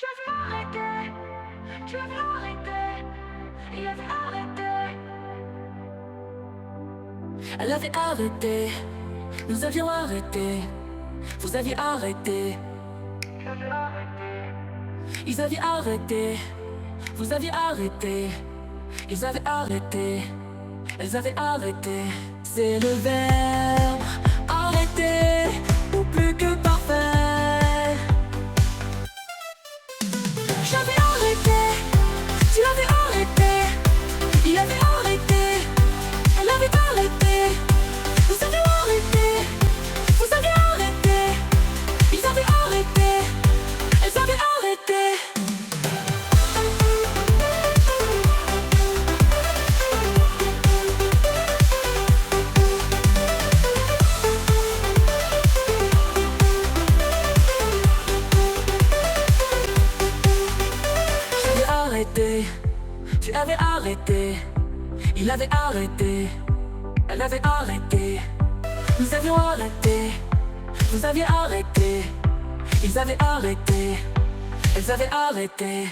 Tu avais arrêté, tu avais arrêté, il avait arrêté. Elle avait arrêté, nous avions arrêté, vous aviez arrêté. Ils avaient arrêté, vous aviez arrêté, ils avaient arrêté, elles avaient arrêté. C'est le verbe arrêter ou plus que parfait. J'avais arrêté, tu l'avais arrêté, il avait arrêté, elle avait arrêté. Vous avez arrêté, vous avez arrêté, ils avaient arrêté, elles avaient arrêté. Tu avais arrêté, il avait arrêté, elle avait arrêté. Nous avions arrêté, vous aviez arrêté, ils avaient arrêté, elles avaient arrêté.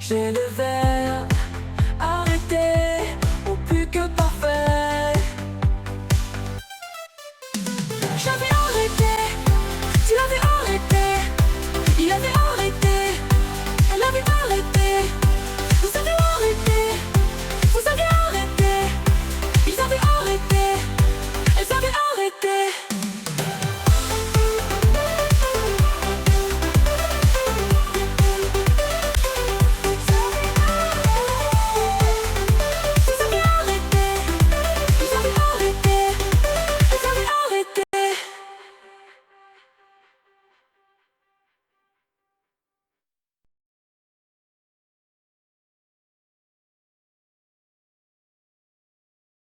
J'ai le verbe arrêter ou plus que parfait. J'avais